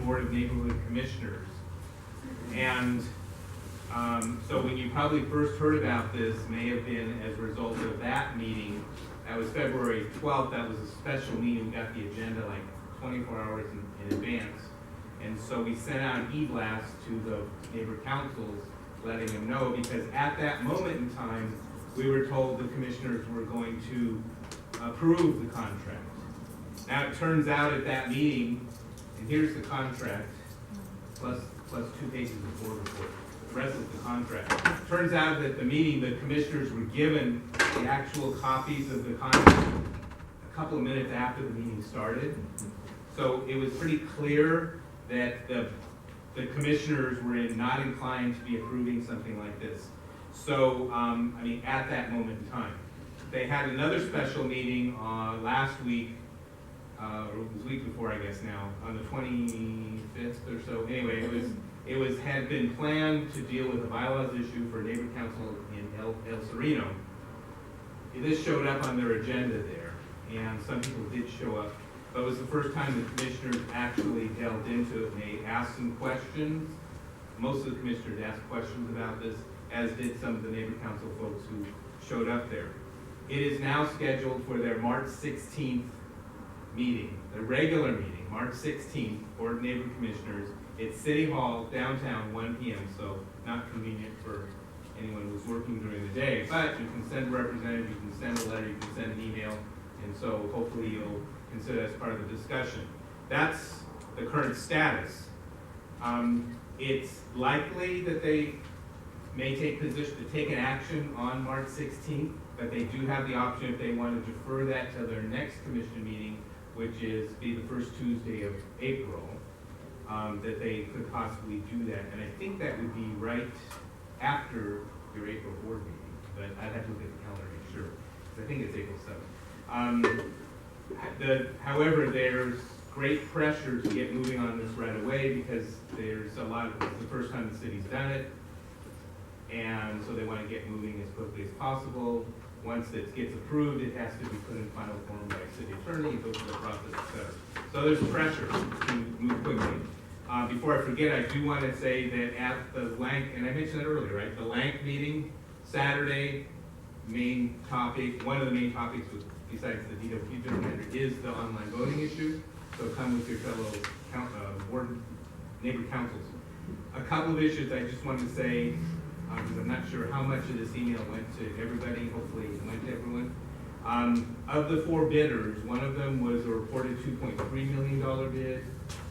Board of Neighborhood Commissioners. And so when you probably first heard about this may have been as a result of that meeting. That was February 12th. That was a special meeting. We got the agenda like 24 hours in advance. And so we sent out an e-blast to the neighbor councils letting them know, because at that moment in time, we were told the commissioners were going to approve the contract. Now it turns out at that meeting, and here's the contract, plus 2 pages of board report. The rest is the contract. Turns out that the meeting, the commissioners were given the actual copies of the contract a couple of minutes after the meeting started. So it was pretty clear that the commissioners were not inclined to be approving something like this. So, I mean, at that moment in time. They had another special meeting last week, or it was the week before, I guess now, on the 25th or so. Anyway, it had been planned to deal with a bylaws issue for neighbor council in El Sereno. This showed up on their agenda there, and some people did show up, but it was the first time the commissioners actually delved into it, and they asked some questions. Most of the commissioners asked questions about this, as did some of the neighbor council folks who showed up there. It is now scheduled for their March 16th meeting, the regular meeting, March 16th, Board of Neighbor Commissioners. It's City Hall, downtown, 1 p.m., so not convenient for anyone who's working during the day, but you can send a representative, you can send a letter, you can send an email, and so hopefully you'll consider that as part of the discussion. That's the current status. It's likely that they may take an action on March 16th, but they do have the option, if they want to defer that to their next commission meeting, which is be the first Tuesday of April, that they could possibly do that. And I think that would be right after your April board meeting, but I'd have to look at the calendar to make sure. I think it's April 7th. However, there's great pressure to get moving on this right away, because there's a lot of, it's the first time the city's done it, and so they want to get moving as quickly as possible. Once it gets approved, it has to be put in final form by a city attorney, go through the process, etc. So there's pressure to move quickly. Before I forget, I do want to say that at the Lank, and I mentioned that earlier, right? The Lank meeting, Saturday, main topic, one of the main topics was, besides the DWP general manager, is the online voting issue. So come with your fellow neighbor councils. A couple of issues I just wanted to say, because I'm not sure how much of this email went to everybody. Hopefully it went to everyone. Of the 4 bidders, one of them was a reported $2.3 million bid.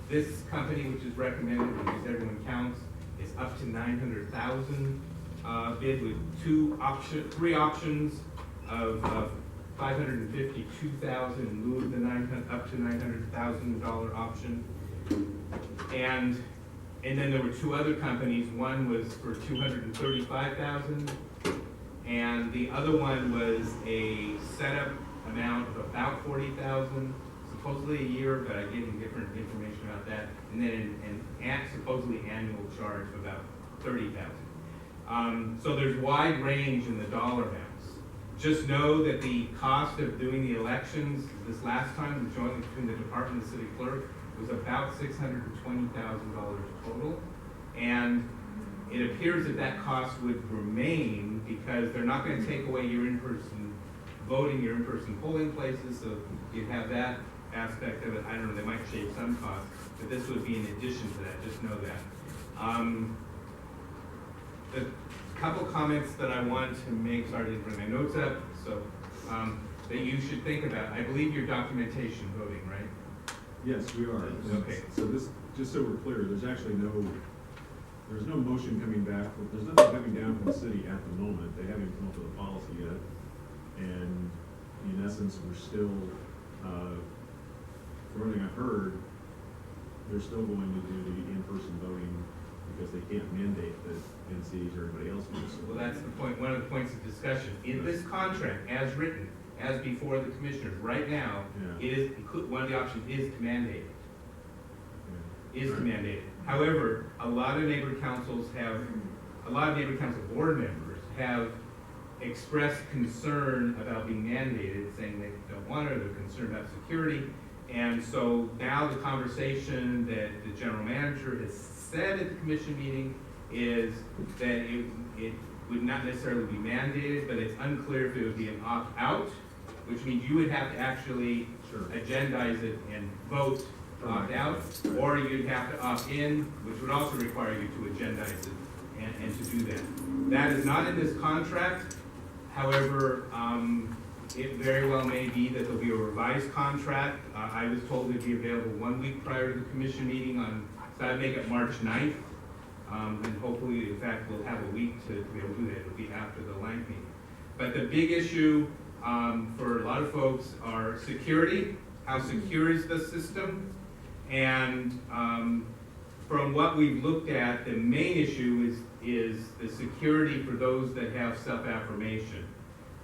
This company, which is recommended because everyone counts, is up to $900,000 bid with 3 options of $552,000 in lieu of the up to $900,000 option. And then there were 2 other companies. One was for $235,000, and the other one was a setup amount of about $40,000, supposedly a year, but I gave them different information about that, and then an supposedly annual charge of about $30,000. So there's wide range in the dollar amounts. Just know that the cost of doing the elections this last time, jointly between the department and the city clerk, was about $620,000 total, and it appears that that cost would remain because they're not going to take away your in-person voting, your in-person polling places, so you have that aspect of it. I don't know, they might shave some costs, but this would be in addition to that, just know that. A couple comments that I wanted to make, sorry I didn't bring my notes up, so that you should think about. I believe your documentation voting, right? Yes, we are. Okay. So this, just so we're clear, there's no motion coming back. There's nothing coming down from the city at the moment. They haven't come up with a policy yet. And in essence, we're still, from everything I've heard, they're still going to do the in-person voting because they can't mandate that NCs or anybody else does. Well, that's the point, one of the points of discussion. In this contract, as written, as before the commissioners, right now, it is, one of the options is to mandate it. Is to mandate it. However, a lot of neighbor council board members have expressed concern about being mandated, saying they don't want it, they're concerned about security, And so now the conversation that the general manager has said at the commission meeting is that it would not necessarily be mandated, but it's unclear if it would be an opt-out, which means you would have to actually agendize it and vote to opt out, or you'd have to opt in, which would also require you to agendize it and to do that. That is not in this contract. However, it very well may be that there'll be a revised contract. I was told it'd be available 1 week prior to the commission meeting so I'd make it March 9th. And hopefully, in fact, we'll have a week to be able to do that. It'll be after the Lang meeting. But the big issue for a lot of folks are security. How secure is the system? And from what we've looked at, the main issue is the security for those that have self-affirmation.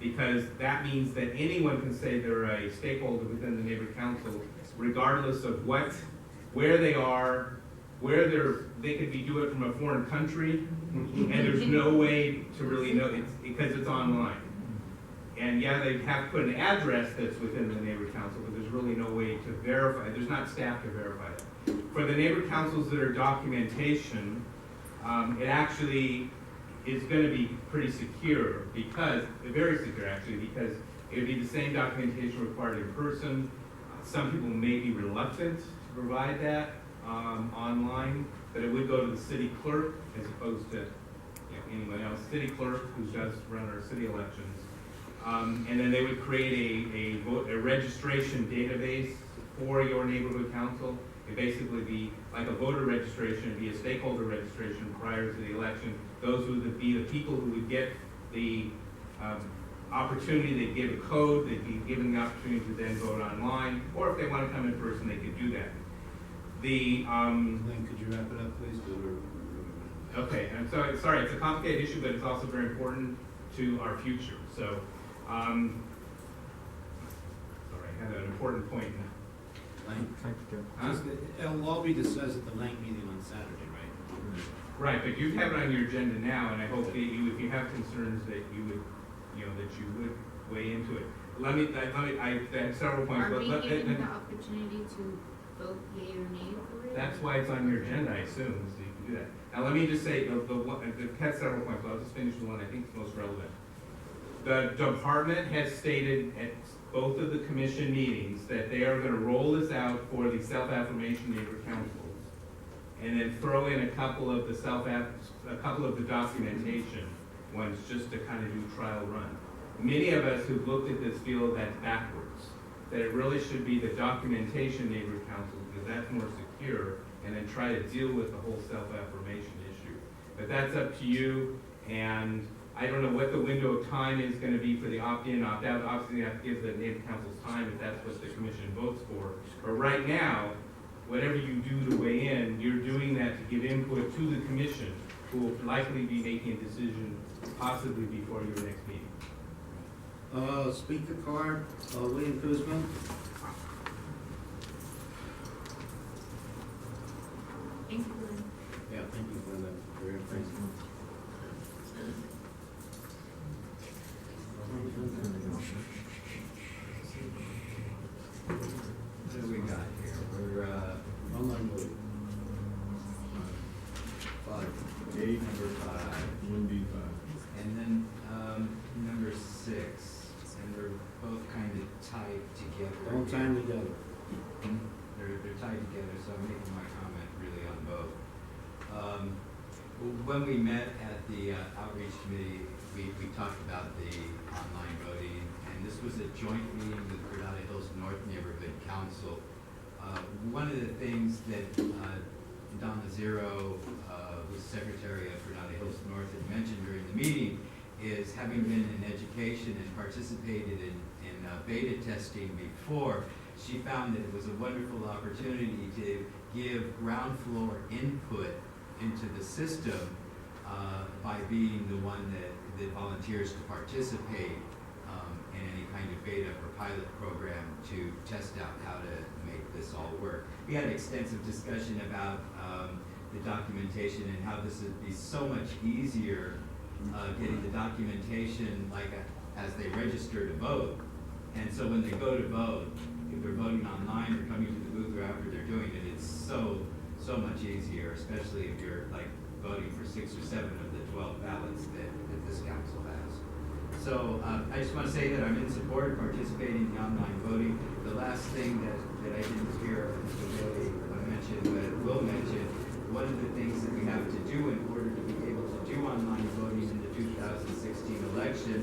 Because that means that anyone can say they're a stakeholder within the neighborhood council, regardless of where they are, they could be doing it from a foreign country, and there's no way to really know because it's online. And yeah, they have to put an address that's within the neighborhood council, but there's really no way to verify. There's not staff to verify it. For the neighborhood councils that are documentation, it actually is going to be pretty secure very secure actually, because it would be the same documentation required in person. Some people may be reluctant to provide that online, but it would go to the city clerk as opposed to anyone else. City clerk who does run our city elections. And then they would create a registration database for your neighborhood council. It'd basically be like a voter registration, it'd be a stakeholder registration prior to the election. Those would be the people who would get the opportunity. They'd give a code, they'd be given the opportunity to then vote online, or if they want to come in person, they could do that. Lynn, could you wrap it up, please? Okay, I'm sorry, it's a complicated issue, but it's also very important to our future. So, sorry, I had an important point now. It'll all be discussed at the Lang meeting on Saturday, right? Right, but you have it on your agenda now, and I hope that if you have concerns, that you would weigh into it. I have several points. Are we given the opportunity to vote yea or nay for it? That's why it's on your agenda, I assume, so you can do that. Now, let me just say, the had several points, but I'll just finish the one I think is most relevant. The department has stated at both of the commission meetings that they are going to roll this out for the self-affirmation neighborhood councils, and then throw in a couple of the documentation ones just to kind of do trial run. Many of us who've looked at this feel that's backwards, that it really should be the documentation neighborhood councils because that's more secure, and then try to deal with the whole self-affirmation issue. But that's up to you, and I don't know what the window of time is going to be for the opt-in, opt-out. Obviously, you have to give the neighborhood councils time if that's what the commission votes for. But right now, whatever you do to weigh in, you're doing that to give input to the commission, who will likely be making a decision possibly before your next meeting. Speaker card, William Kuzma. Thank you, Lynn. Yeah, thank you for that. Very impressive. What do we got here? We're, Online voting. 5. 8, number 5. 1B5. And then, number 6. And they're both kind of tied together. All time together. They're tied together, so I'm making my comment really on both. When we met at the outreach committee, we talked about the online voting, and this was a joint meeting with Granada Hills North Neighborhood Council. One of the things that Donna Zero, who's secretary of Granada Hills North, had mentioned during the meeting is, having been in education and participated in beta testing before, she found that it was a wonderful opportunity to give ground floor input into the system by being the one that volunteers to participate in any kind of beta or pilot program to test out how to make this all work. We had extensive discussion about the documentation and how this would be so much easier getting the documentation as they register to vote, And so when they go to vote, if they're voting online or coming to the booth or after they're doing it, it's so much easier, especially if you're like voting for 6 or 7 of the 12 ballots that this council has. So I just want to say that I'm in support of participating in the online voting. The last thing that I didn't hear Mr. Bailey mention, but will mention, one of the things that we have to do in order to be able to do online voting in the 2016 election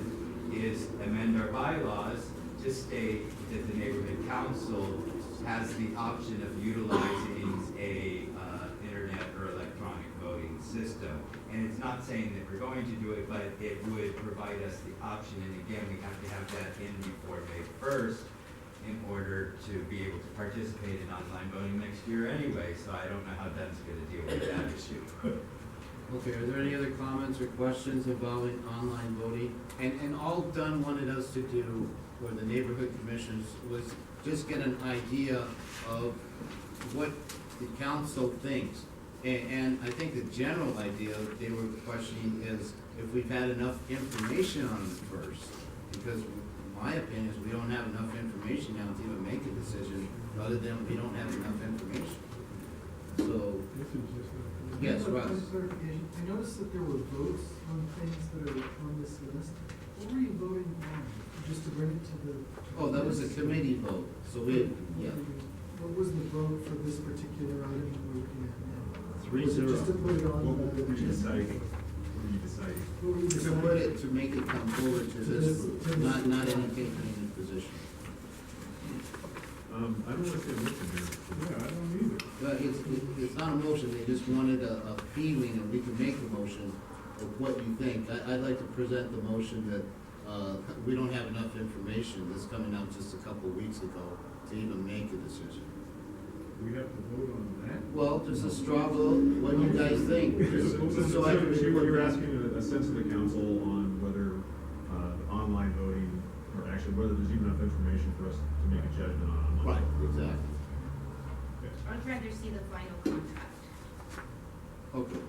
is amend our bylaws to state that the neighborhood council has the option of utilizing a internet or electronic voting system. And it's not saying that we're going to do it, but it would provide us the option. And again, we have to have that in before May 1st in order to be able to participate in online voting next year anyway. So I don't know how that's going to deal with that issue. Okay, are there any other comments or questions about online voting? And all Dunn wanted us to do, or the neighborhood commissions, was just get an idea of what the council thinks. And I think the general idea they were questioning is if we've had enough information on it first. Because my opinion is we don't have enough information now to even make a decision, other than we don't have enough information. So, yes, Russ. Clarification. I noticed that there were votes on things that are on this list. What were you voting on? Just to bring it to the. Oh, that was a committee vote, so we, yeah. What was the vote for this particular item that we're looking at now? 3-0. Was it just to put it on What the were you agenda? deciding? What were you deciding? What were you To deciding? put it, to make it come forward to this group, to this not group. any taking position. I don't want to say a motion here. Yeah, I don't either. But it's not a motion, they just wanted a feeling, and we can make a motion of what you think. I'd like to present the motion that, we don't have enough information, this coming out just a couple of weeks ago, to even make a decision. We have to vote on that? Well, just a straw vote, what do you guys think? So I can You're asking a sense of the council on whether online voting, or actually whether there's even enough information for us to make a judgment on online. Right, voting. exactly. I'd rather see the final contract. Okay.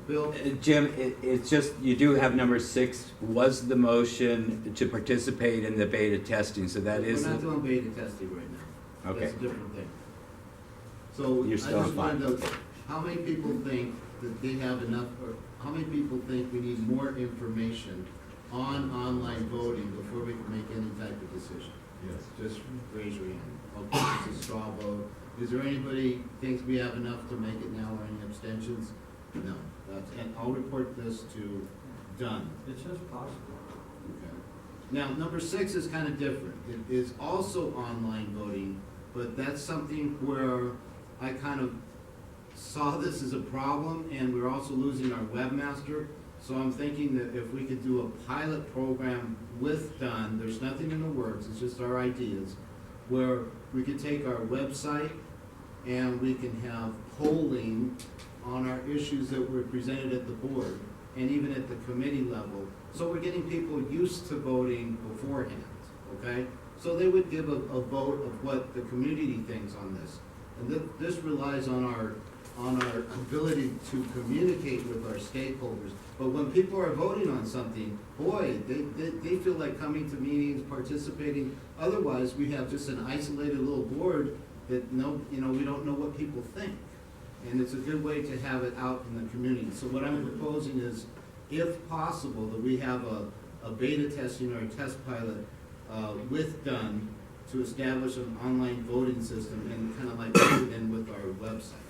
Bill? Jim, it's just, you do have number 6, was the motion to participate in the beta testing, so that is. We're not doing beta testing right now. Okay. That's a different thing. So I You're just still on wanted fire. to, how many people think that they have enough, or how many people think we need more information on online voting before we can make any type of decision? Yes. Just raise your hand. Okay, it's a straw vote. Is there anybody thinks we have enough to make it now, or any abstentions? No. And I'll report this to Dunn. It's just possible. Okay. Now, number 6 is kind of different. It is also online voting, but that's something where I kind of saw this as a problem, and we're also losing our webmaster. So I'm thinking that if we could do a pilot program with Dunn, there's nothing in the works, it's just our ideas, where we could take our website and we can have polling on our issues that were presented at the board and even at the committee level. So we're getting people used to voting beforehand, okay? So they would give a vote of what the community thinks on this. And this relies on our ability to communicate with our stakeholders. But when people are voting on something, boy, they feel like coming to meetings, participating. Otherwise, we have just an isolated little board that we don't know what people think. And it's a good way to have it out in the community. So what I'm proposing is, if possible, that we have a beta testing or a test pilot with Dunn to establish an online voting system and kind of like put it in with our website.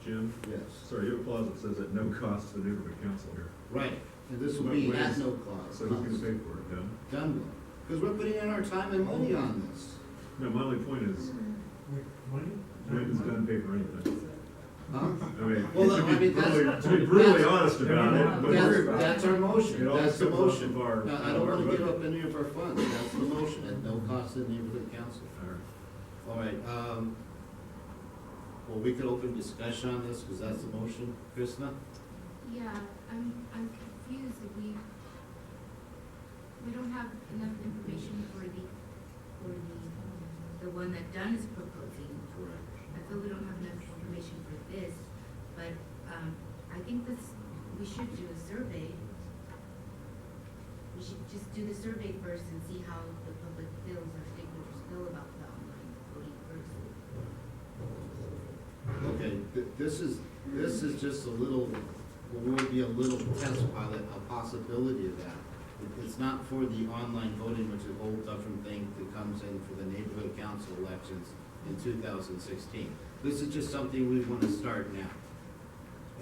Jim? Yes. Sorry, you have a clause that says at no cost to the neighborhood council here. Right, and this will be at no cost. So who's gonna pay for it, Dunn? Dunn will, because we're putting in our time and money on this. No, my only point is, Money? when does Dunn pay for anything? Huh? I mean, Well, to I mean, be brutally that's- honest about it, but That's our motion, it all that's the comes off motion. of our. No, I don't want to give up any of our funds, that's the motion, at no cost to the neighborhood council. All right. All right, well, we could open discussion on this, because that's the motion. Krishna? Yeah, I'm confused that we don't have enough information for the one that Dunn is proposing. Correct. I feel we don't have enough information for this, but, I think we should do a survey. We we should just do the survey first and see how the public feels, our stakeholders feel about the online voting first. Okay, this is just a little, will be a little test pilot, a possibility of that. It's not for the online voting, which is a whole different thing that comes in for the neighborhood council elections in 2016. This is just something we want to start now.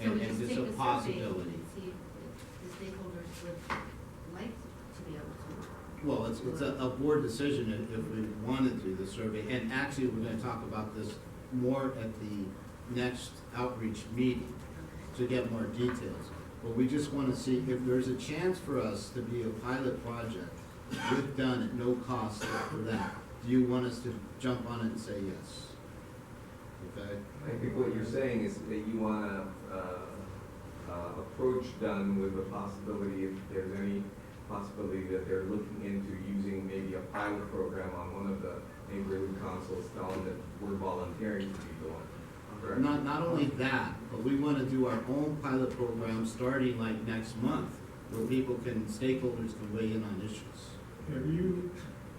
So we And just it's take a the survey possibility. and see if the stakeholders would like to be able to. Well, it's a board decision if we want to do the survey, and actually, we're gonna talk about this more at the next outreach meeting to get more details. But we just wanna see if there's a chance for us to be a pilot project with done at no cost for that. Do you want us to jump on it and say yes? Okay? I think what you're saying is that you want to approach done with the possibility, if there's any possibility that they're looking into using maybe a pilot program on one of the neighborhood councils, tell them that we're volunteering to be doing. Correct? Not only that, but we wanna do our own pilot program starting like next month, where stakeholders can weigh in on issues. Have you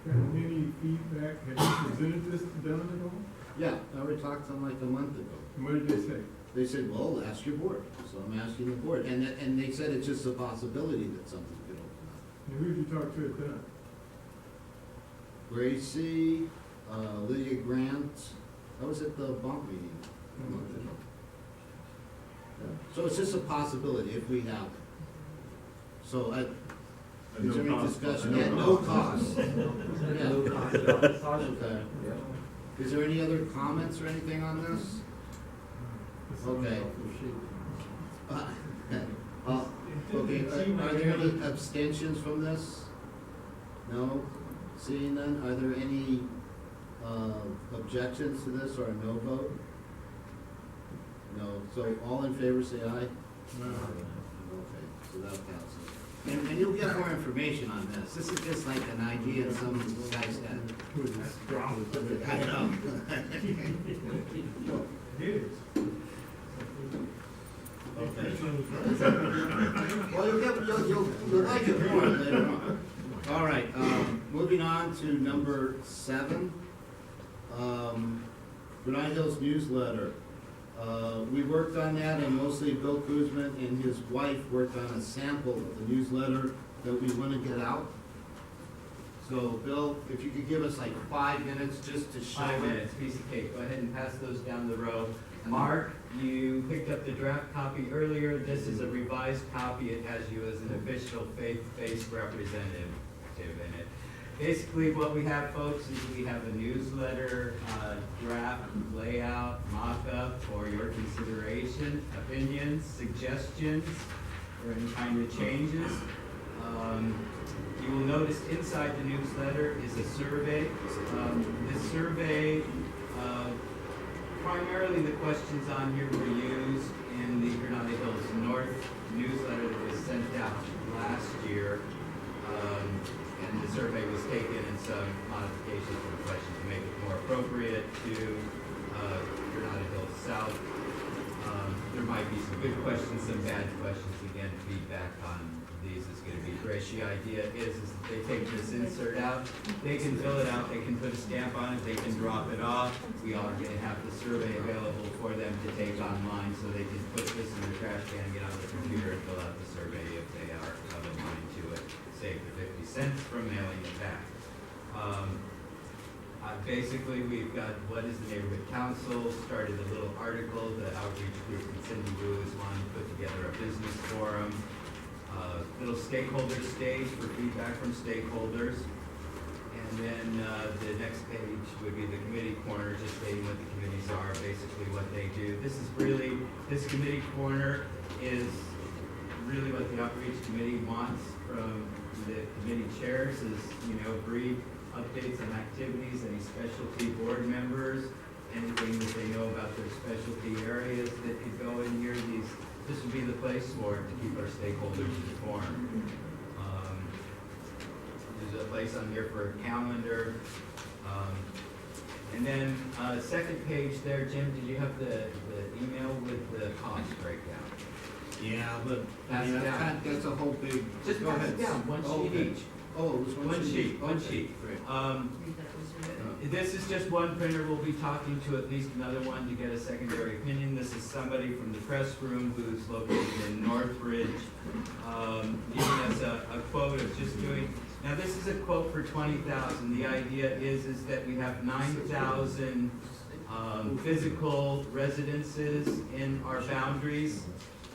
gotten any feedback? Have you presented this to Don at all? Yeah, I already talked to them like a month ago. And what did they say? They said, well, ask your board, so I'm asking the board, and they said it's just a possibility that something could open up. And who did you talk to at that? Gracie, Lydia Grant, that was at the bump meeting a month ago. Yeah. So it's just a possibility if we have it. So At is there no any cost. discussion? At no cost. Yeah. Okay. Yeah. Is there any other comments or anything on this? Okay. Okay, are there any abstentions from this? No? Seeing none, are there any, objections to this or a no vote? No, so all in favor say aye? Okay, so that passes. And you'll get more information on this. This is just like an idea some guys had. I know. Okay. Well, you'll like it more later on. All right, moving on to number 7. Granada Hills newsletter. We worked on that, and mostly Bill Kuzman and his wife worked on a sample of the newsletter that we want to get out. So, Bill, if you could give us like 5 minutes just to show 5 it. minutes, piece of cake. Go ahead and pass those down the row. Mark, you picked up the draft copy earlier. This is a revised copy. It has you as an official faith-based representative in it. Basically, what we have, folks, is we have a newsletter draft layout, mock-up for your consideration, opinions, suggestions, or any kind of changes. You will notice inside the newsletter is a survey. This survey, primarily the questions on here were used in the Granada Hills North newsletter that was sent out last year. And the survey was taken and some modifications to the questions to make it more appropriate to Granada Hills South. There might be some good questions, some bad questions. Again, feedback on these is going to be great. The idea is that they take this insert out, they can fill it out, they can put a stamp on it, they can drop it off. We are going to have the survey available for them to take online, so they can put this in their trash can, get on the computer, and fill out the survey if they are of a mind to it. Save the 50 cents from mailing it back. Basically, we've got what is the neighborhood council, started a little article, the outreach group and Cindy Wu is wanting to put together a business forum, little stakeholder stage for feedback from stakeholders. And then the next page would be the committee corner, just stating what the committees are, basically what they do. This committee corner is really what the outreach committee wants from the committee chairs is, brief updates on activities, any specialty board members, anything that they know about their specialty areas that could go in here. This would be the place for it to keep our stakeholders informed. There's a place on here for a calendar. And then second page there, Jim, did you have the email with the cost breakdown? Yeah, but, Pass it down. that's a whole big. Just Go pass ahead. it down, one Oh, sheet okay. each. Oh, it was One sheet, one Okay, sheet. Great. You thought it was This is just one printer, we'll be talking to at least another one to get a secondary opinion. This is somebody from the press room who's located in Northridge, giving us a quote of just doing, now this is a quote for 20,000. The idea is that we have 9,000 physical residences in our boundaries.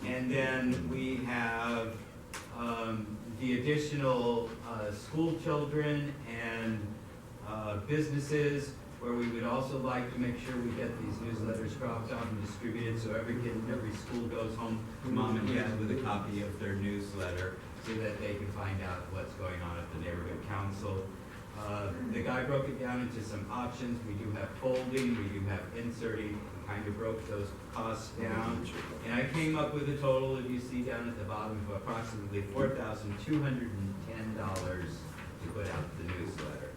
And then we have the additional school children and businesses where we would also like to make sure we get these newsletters dropped off and distributed so every kid in every school goes home to mom and dad with a copy of their newsletter so that they can find out what's going on at the neighborhood council. The guy broke it down into some options. We do have folding, we do have inserting, we kind of broke those costs down. And I came up with a total, if you see down at the bottom, of approximately $4,210 to put out the newsletter.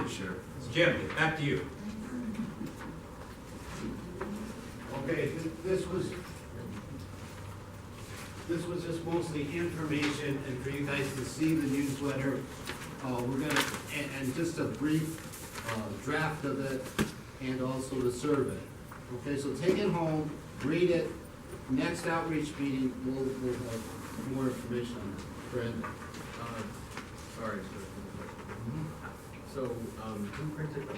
Sure. Jim, back to you. Okay, this was just mostly information and for you guys to see the newsletter. We're gonna, and just a brief draft of it and also the survey. Okay, so take it home, read it. Next outreach meeting, we'll have more information on it. Brandon? Sorry, sir. So, who printed all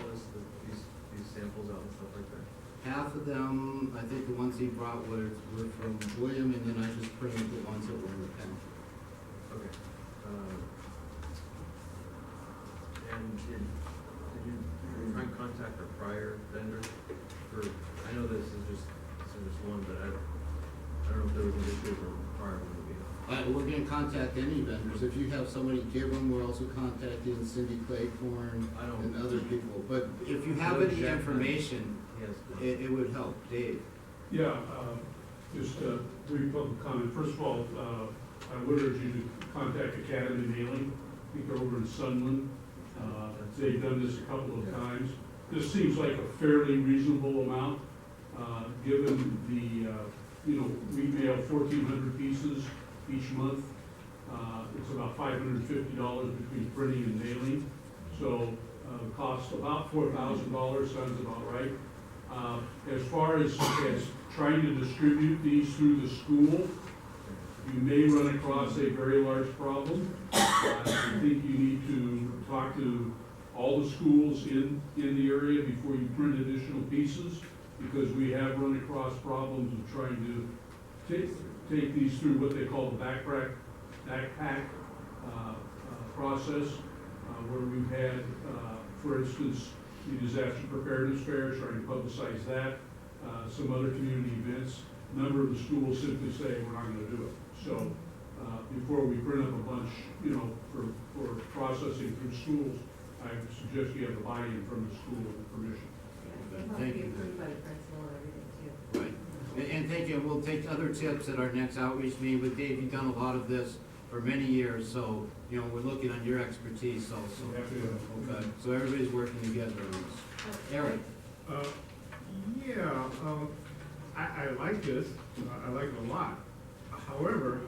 these samples out and stuff like that? Half of them, I think the ones he brought were from William, and then I just printed the ones that were in the pen. Okay. And did you try and contact our prior vendors for, I know this is just one, but I don't know if there was an issue for prior one to be. We're gonna contact any vendors. If you have somebody give them, we're also contacting Cindy Claycorn I don't- and other people. But if you have No any check. information, Yes. it would help. Dave? Yeah, just a brief public comment. First of all, I would urge you to contact Academy Mailing. I think they're over in Sunland. They've done this a couple of times. This seems like a fairly reasonable amount, given the, we mail 1,400 pieces each month. It's about $550 between printing and mailing. So, the cost about $4,000 sounds about right. As far as trying to distribute these through the school, you may run across a very large problem. I think you need to talk to all the schools in the area before you print additional pieces, because we have run across problems of trying to take these through what they call the backpack process, where we've had, for instance, the disaster preparedness fair, trying to publicize that, some other community events. A number of the schools simply say, we're not gonna do it. So, before we print up a bunch, for processing through schools, I suggest you have the buy-in from the school with permission. Thank you. approved by the principal and everything too. Right. And thank you. We'll take other tips at our next outreach meeting. With Dave, you've done a lot of this for many years, so, we're looking on your expertise also. Happy to- Okay, so everybody's working together on this. Eric? Yeah, I like this, I like it a lot. However,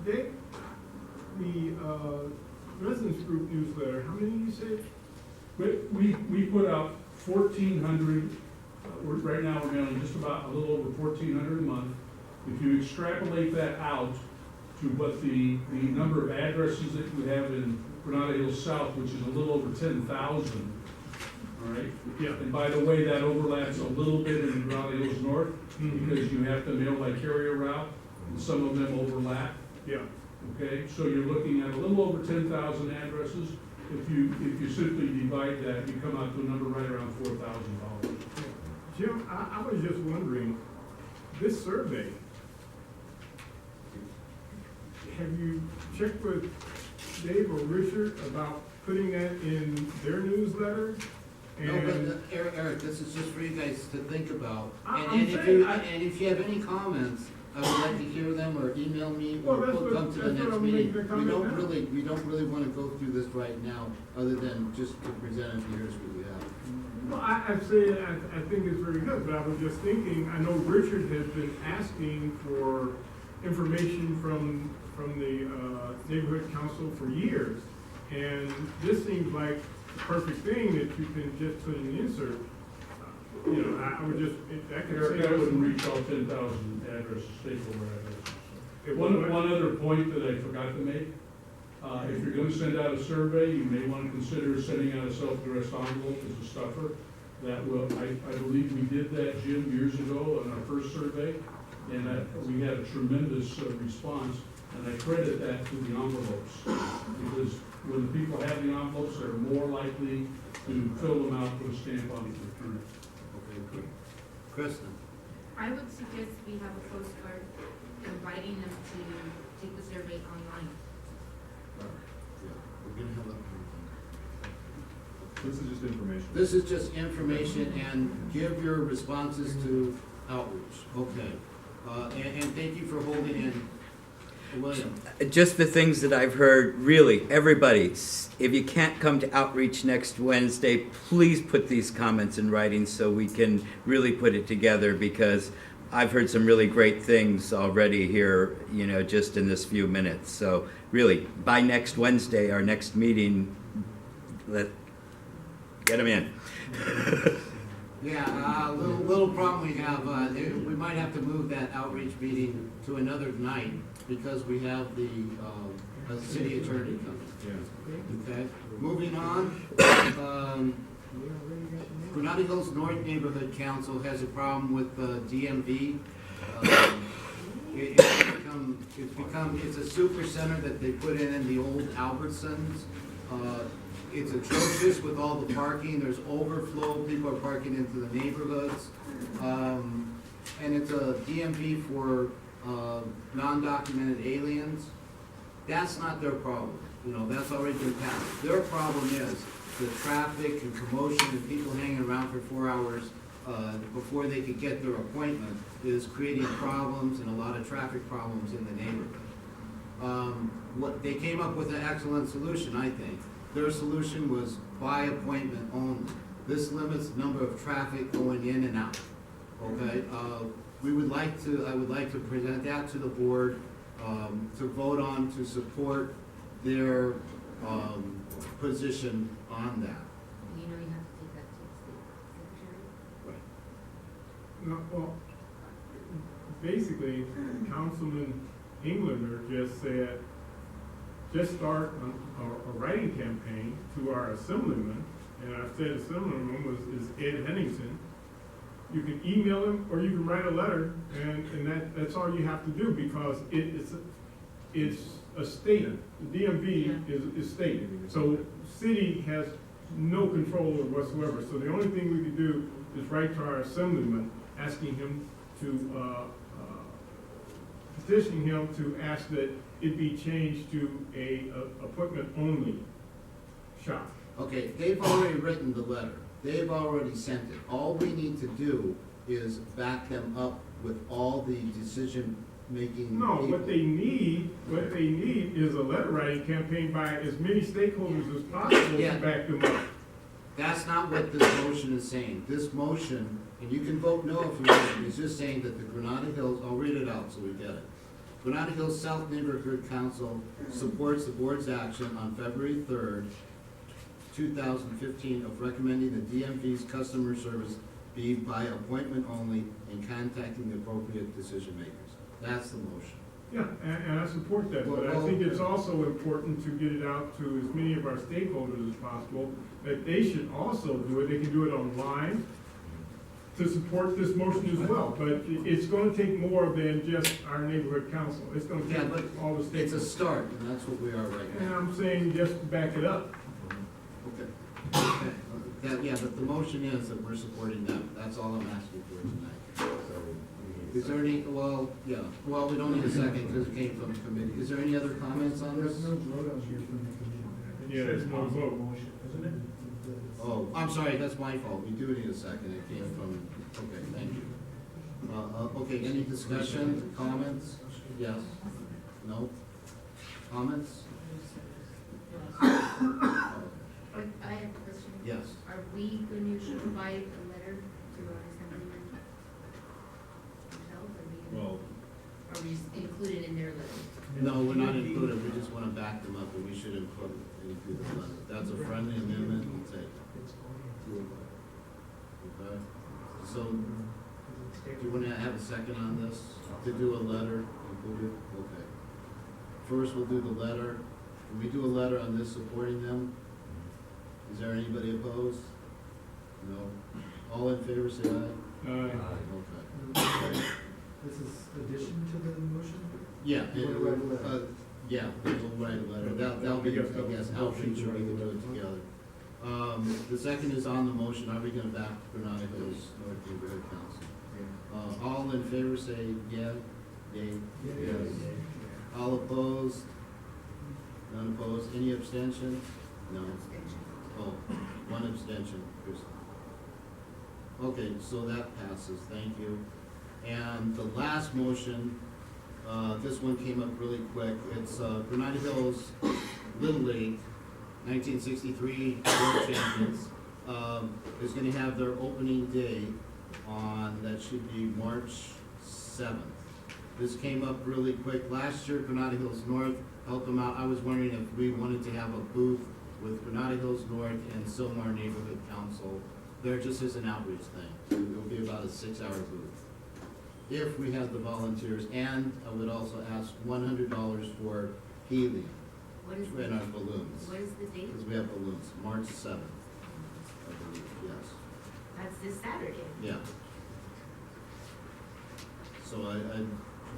Dave, the residence group newsletter, how many you say? We put out 1,400, right now we're mailing just about a little over 1,400 a month. If you extrapolate that out to what the number of addresses that you have in Granada Hills South, which is a little over 10,000, all right? Yeah. And by the way, that overlaps a little bit in Granada Hills North, because you have to mail by carrier route, and some of them overlap. Yeah. Okay, so you're looking at a little over 10,000 addresses. If you simply divide that, you come out to a number right around $4,000. Jim, I was just wondering, this survey, have you checked with Dave or Richard about putting that in their newsletter? No, And but Eric, this is just for you guys to think about. I'm And if saying, you, and if you have any comments, I would like to hear them, or email me, or Well, that's we'll what- come to the that's what next I'm meeting. making a comment now. We don't really wanna go through this right now, other than just to present it, here's what we have. Well, I'd say, I think it's very good, but I was just thinking, I know Richard has been asking for information from the, neighborhood council for years. And this seems like the perfect thing that you can just put in an insert. You know, I would just, that could Eric, say. I wouldn't reach all 10,000 addresses, stakeholder addresses. It One wouldn't- other point that I forgot to make, if you're gonna send out a survey, you may wanna consider sending out a self-addressed envelope as a stuffer. That will, I believe we did that, Jim, years ago on our first survey, and we had a tremendous response, and I credit that to the envelopes. Because when the people have the envelopes, they're more likely to fill them out, put a stamp on it, and return it. Okay, good. Kristen? I would suggest we have a postcard inviting them to take the survey online. Yeah, we're gonna have a. This is just information. This is just information, and give your responses to outreach, okay. And thank you for holding in, William. Just the things that I've heard, really, everybody, if you can't come to outreach next Wednesday, please put these comments in writing so we can really put it together, because I've heard some really great things already here, you know, just in this few minutes. So really, by next Wednesday, our next meeting, get them in. Yeah, little problem we have, we might have to move that outreach meeting to another night, because we have the, city attorney coming. Yeah. Okay, moving on, Granada Hills North Neighborhood Council has a problem with DMV. It's a super center that they put in the old Albertsons. It's atrocious with all the parking, there's overflow, people are parking into the neighborhoods. And it's a DMV for non-documented aliens. That's not their problem, you know, that's already been passed. Their problem is the traffic and commotion and people hanging around for 4 hours before they could get their appointment is creating problems and a lot of traffic problems in the neighborhood. They came up with an excellent solution, I think. Their solution was by appointment only. This limits the number of traffic going in and out, okay? I would like to present that to the board, to vote on, to support their, position on that. You know, you have to take that to the state secretary. No, well, basically, Councilman Englander just said, just start a writing campaign to our assemblyman, and our state assemblyman is Ed Henningsen. You can email him, or you can write a letter, and that's all you have to do, because it's a state. The DMV is state, so city has no control over whatsoever. So the only thing we can do is write to our assemblyman, asking him to, petitioning him to ask that it be changed to a appointment only shop. Okay, they've already written the letter. They've already sent it. All we need to do is back them up with all the decision-making. No, people. what they need is a letter writing campaign by as many stakeholders as possible Yeah. to back them up. That's not what this motion is saying. This motion, and you can vote no if you want, is just saying that the Granada Hills, I'll read it out so we get it. Granada Hills South Neighborhood Council supports the board's action on February 3rd, 2015 of recommending the DMV's customer service be by appointment only and contacting the appropriate decision makers. That's the motion. Yeah, and I support that, but I think it's also important to get it out to as many of our stakeholders as possible, that they should also do it. They can do it online to support this motion as well, but it's gonna take more than just our neighborhood council. It's gonna Yeah, take but all the it's a stakeholders. start, and that's what we are right And now. I'm saying just to back it up. Okay. Yeah, but the motion is that we're supporting that. That's all I'm asking for tonight. Is there any, well, we don't need a second because it came from the committee. Is there any other comments on this? There's no vote on here from the committee. Yeah, there's no vote. Isn't it? Oh, I'm sorry, that's my fault. We do need a second. It came from, okay, thank you. Okay, any discussion, comments? Yes? No? Comments? I have a question. Yes. Are we going to provide a letter to our assemblyman? Ourselves, Well, are we included in their letter? No, we're not included, we just wanna back them up, and we should include the letter. That's a friendly amendment, we'll take it. Okay? So, do you wanna have a second on this, to do a letter included? Okay. First, we'll do the letter. Can we do a letter on this supporting them? Is there anybody opposed? No. All in favor, say aye. Okay. This is addition to the motion? Yeah, You wanna write a letter? yeah, we'll write a letter. That'll be, I guess, outreach, or we can do it together. The second is on the motion, are we gonna back Granada Hills North Neighborhood Council? All in favor, say yeah, yay. Yes. All opposed? None opposed? Any abstention? No. Oh, one abstention, Kristen. Okay, so that passes, thank you. And the last motion, this one came up really quick. It's Granada Hills Little League, 1963 World Champions, is gonna have their opening day on, that should be March 7th. This came up really quick. Last year, Granada Hills North helped them out. I was wondering if we wanted to have a booth with Granada Hills North and Silmar Neighborhood Council. There just is an outreach thing. It'll be about a 6-hour booth. If we had the volunteers, and I would also ask $100 for helium What is and our balloons. What is the date? Because we have balloons, March 7th, I believe, yes. That's this Saturday. Yeah. So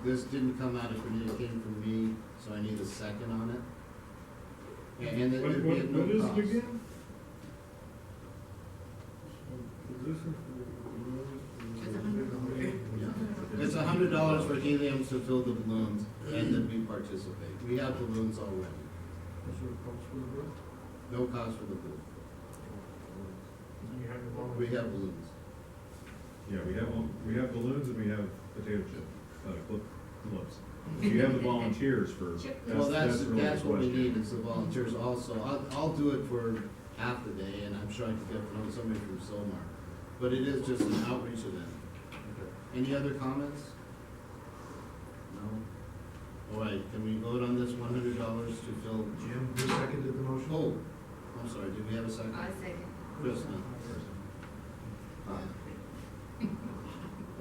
this didn't come out of Grenada, it came from me, so I need a second on it. And it would be at no What is cost. it again? Position Yeah. It's $100 for helium to fill the balloons, and then we participate. We have balloons already. That's what it costs for the booth? No cost for the booth. We have balloons. yeah, we have balloons and we have potato chip, clips. You have the volunteers for, Well, that's really the that's what we question. need, is the volunteers also. I'll do it for half the day, and I'm sure I can get somebody from Silmar. But it is just an outreach event. Any other comments? No? All right, can we vote on this $100 to fill? Jim, who seconded the motion? Oh, I'm sorry, did we have a second? I second. Kristen.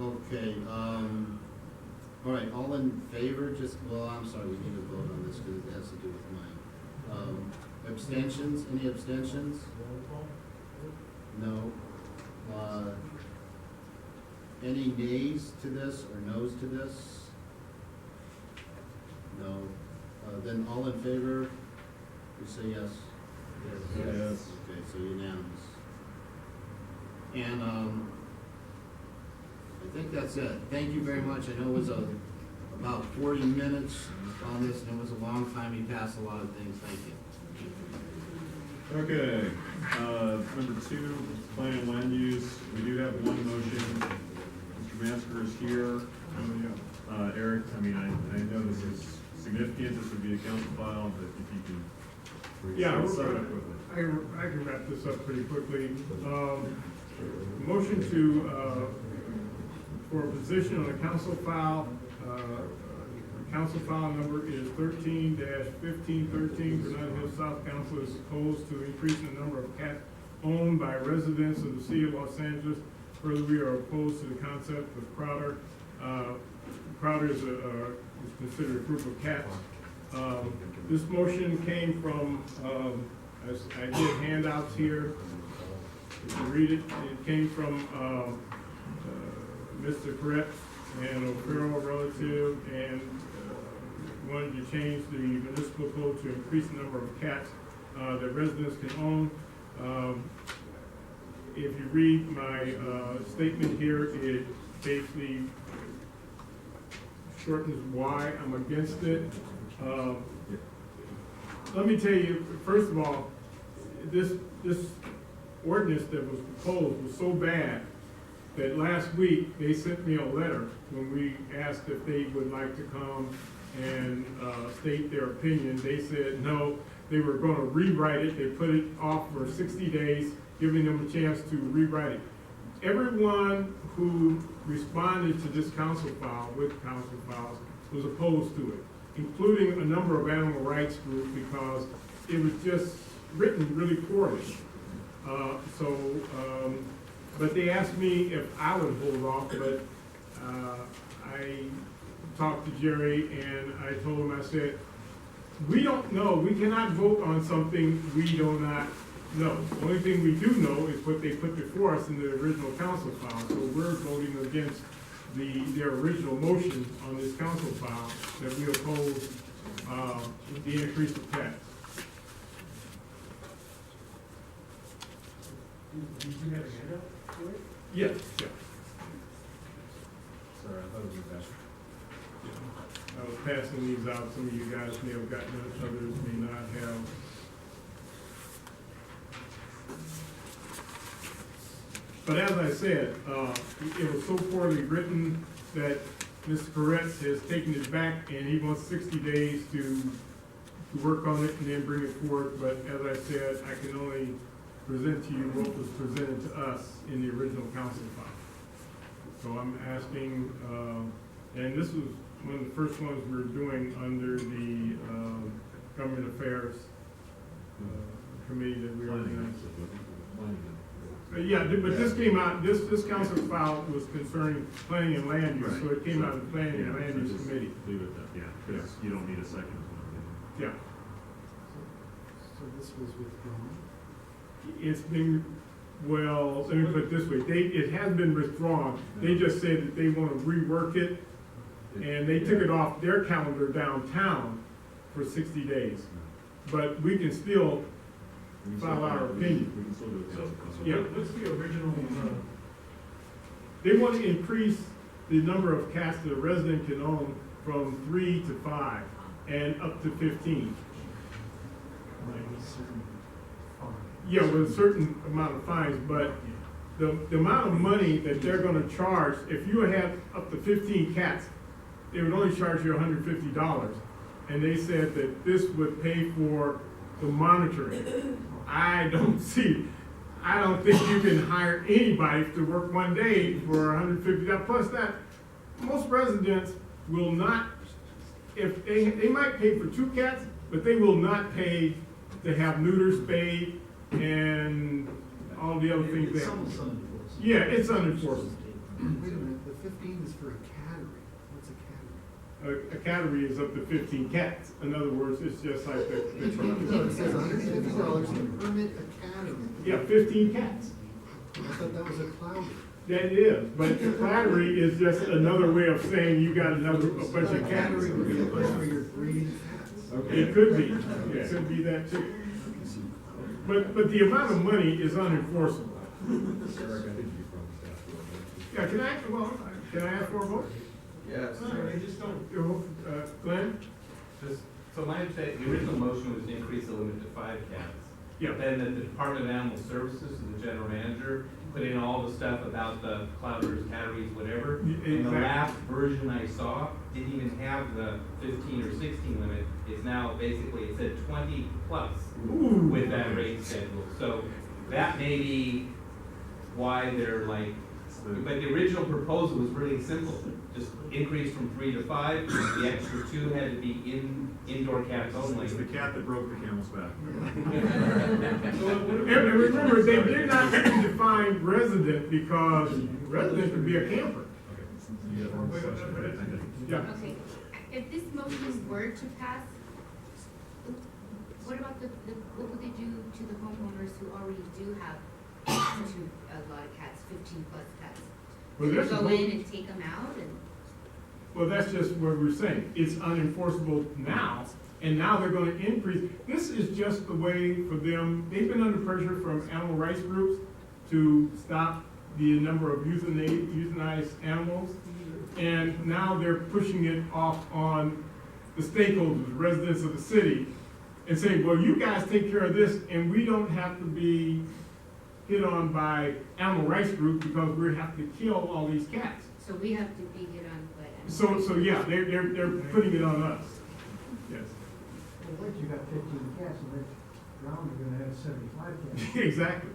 Okay, all right, all in favor, well, I'm sorry, we need to vote on this because it has to do with mine. Abstentions, any abstentions? No. Any nays to this or noes to this? No. Then all in favor, you say yes? Yes. Okay, so unanimous. And, I think that's it. Thank you very much. I know it was about 40 minutes on this, and it was a long time. You passed a lot of things. Thank you. Okay, number 2, plan and land use. We do have one motion. Mr. Masker is here. Eric, I mean, I know this is significant. This would be a council file, but if you can. Yeah, set it up quickly. I can wrap this up pretty quickly. Motion to, for a position on the council file, council file number is 13-1513. Granada Hills South Council is opposed to increasing the number of cats owned by residents of the city of Los Angeles. Further, we are opposed to the concept of Crowder. Crowder is considered a group of cats. This motion came from, I did handouts here. If you read it, it came from Mr. Correct and O'Farrell relative, and wanted to change the municipal code to increase the number of cats that residents can own. If you read my statement here, it basically shortens why I'm against it. Let me tell you, first of all, this ordinance that was proposed was so bad that last week they sent me a letter when we asked if they would like to come and state their opinion. They said no, they were going to rewrite it. They put it off for 60 days. giving them a chance to rewrite it. Everyone who responded to this council file with council files was opposed to it, including a number of animal rights groups, because it was just written really poorly. But they asked me if I would hold off, but I talked to Jerry and I told him, I said, we don't know, we cannot vote on something we do not know. The only thing we do know is what they put before us in the original council file, so we're voting against their original motion on this council file that we oppose the increase of tax. Did you have a handout for it? Yes, yeah. Sorry, I thought it was back. I was passing these out, some of you guys may have gotten it, others may not have. But as I said, it was so poorly written that Mr. Koretz has taken it back and he wants 60 days to work on it and then bring it forth. But as I said, I can only present to you what was presented to us in the original council file. So I'm asking, and this was one of the first ones we were doing under the Government Affairs Committee that we organized. Yeah, but this came out, this council file was concerning planning and land use, so it came out of the planning and land use committee. Leave it at that, yeah, because you don't need a second. Yeah, So this was withdrawn? it's been, well, let me put it this way, it has been withdrawn. They just said that they want to rework it, and they took it off their calendar downtown for 60 days. But we can still file our opinion. We can still do it. Yeah. What's the original, They want to increase the number of cats that a resident can own from 3 to 5 and up to 15. like a certain fine? Yeah, with a certain amount of fines, but the amount of money that they're gonna charge, if you have up to 15 cats, they would only charge you $150. And they said that this would pay for the monitoring. I don't think you can hire anybody to work one day for $150. Plus that, most residents will not, if they might pay for 2 cats, but they will not pay to have neuters spayed and all the other things It's that. almost unenforceable. Yeah, it's unenforceable. Wait a minute, the 15 is for a cattery. What's a cattery? A cattery is up to 15 cats. In other words, it's just like the No, it says $150 to permit a cattery. yeah, 15 cats. I thought that was a cloudy. That is, but the cattery is just another way of saying you got a bunch of cats. Cattery would be a place where you're breeding cats. It could be, it could be that too. But the amount of money is unenforceable. Eric, I think you promised to ask for it. Yeah, can I ask for a vote? Yes. I just don't, Glenn? so my understanding, the original motion was to increase the limit to 5 cats. Yeah. Then the Department of Animal Services, the general manager, put in all the stuff about the clouders, catteries, whatever. And the Exactly. last version I saw didn't even have the 15 or 16 limit. It's now basically, it said 20 plus Ooh. with that rate schedule. So that may be why they're like, but the original proposal was really simple. Just increase from 3 to 5, the extra 2 had to be indoor cats only. It's the cat that broke the camel's back. And remember, they did not even define resident because resident could be a camper. Yeah. Okay, if this motion were to pass, what about what would they do to the homeowners who already do have a lot of cats, 15 plus cats? Well, Do they this is go what- in and take them out and? Well, that's just what we're saying. It's unenforceable now, and now they're gonna increase. This is just the way for them, they've been under pressure from animal rights groups to stop the number of euthanized animals. And now they're pushing it off on the stakeholders, residents of the city, and saying, well, you guys take care of this, and we don't have to be hit on by animal rights groups because we have to kill all these cats. So we have to be hit on by animals. So yeah, they're putting it on us. Yes. Well, what, you got 15 cats, and ground, they're gonna have 75 cats. Exactly.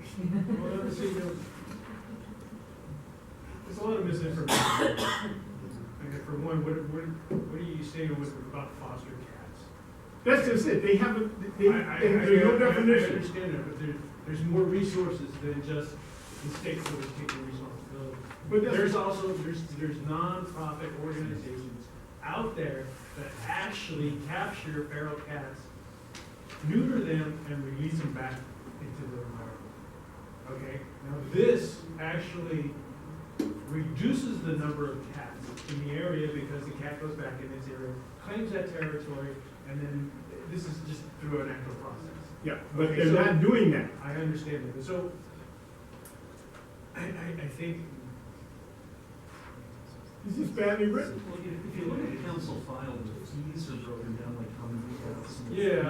Well, see, there's a lot of misinformation. Okay, for one, what are you saying about foster cats? That's just it, they haven't, there's no I definition. understand that, but there's more resources than just the state sort of taking responsibility. But that's- There's also, there's nonprofit organizations out there that actually capture feral cats, neuter them, and release them back into the environment. Okay, now this actually reduces the number of cats in the area because the cat goes back in its area, claims that territory, and then this is just through an actual process. Yeah, but Okay, they're so- not doing that. I understand that, so I think, It's just badly written. Well, if you look at the council file, the fees are broken down like how many cats. Yeah,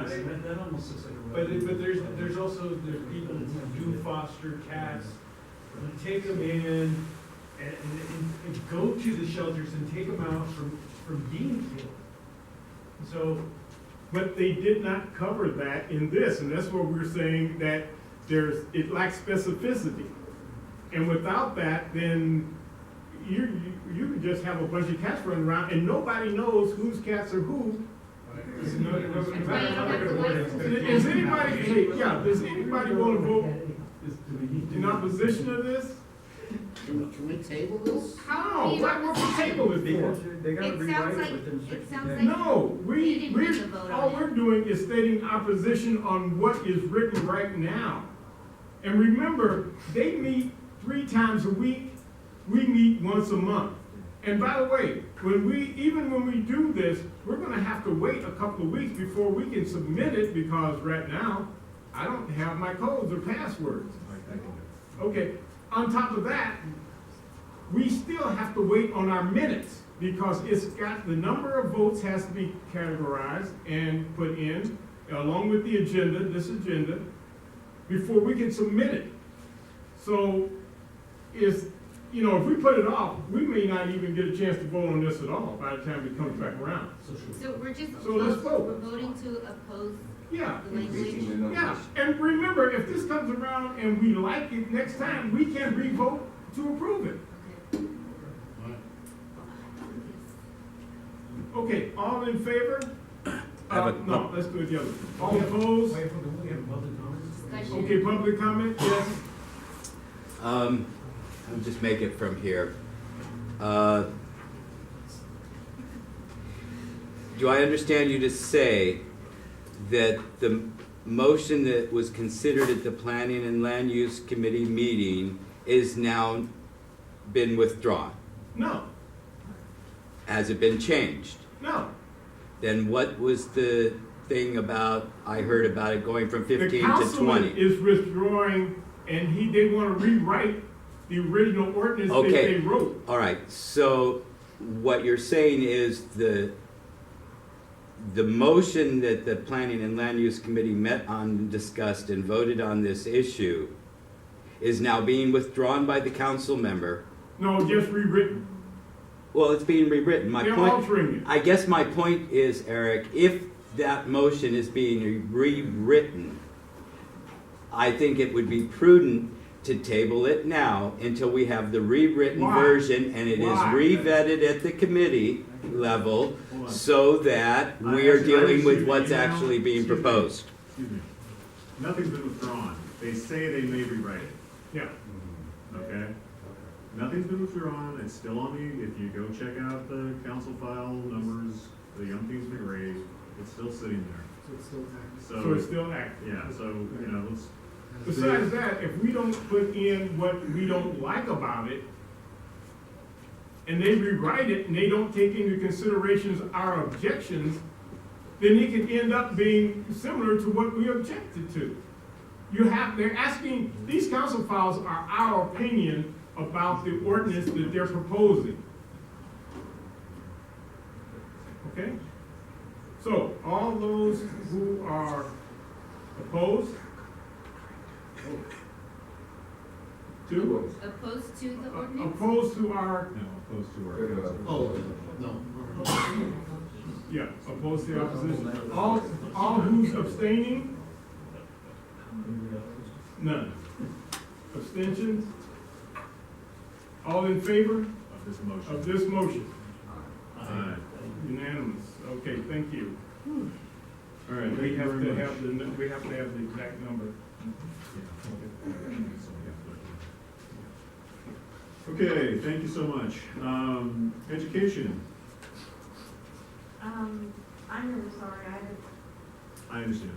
That almost looks like a. but there's also the people who do foster cats, who take them in and go to the shelters and take them out from being killed. So, But they did not cover that in this, and that's what we're saying, that it lacks specificity. And without that, then you could just have a bunch of cats running around, and nobody knows whose cats are who. it's no matter how they're gonna word it, it's gonna be- Does anybody want to vote in opposition to this? Can we table this? How No, are we what the table is Because for? they gotta It sounds rewrite like- it within it 60 sounds days. like- No, We didn't bring a vote on all it. we're doing is stating opposition on what is written right now. And remember, they meet 3 times a week, we meet once a month. And by the way, even when we do this, we're gonna have to wait a couple of weeks before we can submit it, because right now, I don't have my codes or passwords. Okay, on top of that, we still have to wait on our minutes, because the number of votes has to be categorized and put in, along with the agenda, this agenda, before we can submit it. So, if we put it off, we may not even get a chance to vote on this at all by the time it comes back around. So we're just, So let's vote. we're voting to oppose Yeah, the Increasing the language. numbers. yeah, and remember, if this comes around and we like it next time, we can re-vote to approve it. Okay. Okay, all in favor? Have a- No, let's do it the other. All opposed? Wait, hold on, we have public comments? Discussion. Okay, public comment, yes? I'll just make it from here. Do I understand you to say that the motion that was considered at the Planning and Land Use Committee meeting is now been withdrawn? No, Has it been changed? no. Then what was the thing about, I heard about it going from 15 The to councilman 20? is withdrawing, and they want to rewrite the original ordinance that Okay. they wrote. All right, so what you're saying is the motion that the Planning and Land Use Committee met on, discussed, and voted on this issue is now being withdrawn by the council member. No, just rewritten. Well, it's being rewritten. My They're point, altering it. I guess my point is, Eric, if that motion is being rewritten, I think it would be prudent to table it now until we have the rewritten Why? version and it is Why? re-vetted at the committee level Hold on. so that we are dealing with what's actually being proposed. Excuse me. Nothing's been withdrawn. They say they may rewrite it, Yeah. okay? Nothing's been withdrawn, it's still on if you go check out the council file numbers, the umpteen's been raised, it's still sitting there. So it's still active. So it's still active. Yeah, so, let's. Besides that, if we don't put in what we don't like about it, and they rewrite it, and they don't take into considerations our objections, then it can end up being similar to what we objected to. They're asking, these council files are our opinion about the ordinance that they're proposing. Okay? So, all those who are opposed? Opposed to the ordinance? Opposed to our, No, opposed to our. Good, Oh, no. yeah, opposed to the opposition. All who's abstaining? None. Abstentions? All in favor Of this motion. of this motion? Aye. Unanimous. Okay, thank you. All right, thank We you have very to much. have we have to have the exact number. Okay, thank you so much. Education, I'm really sorry, I understand.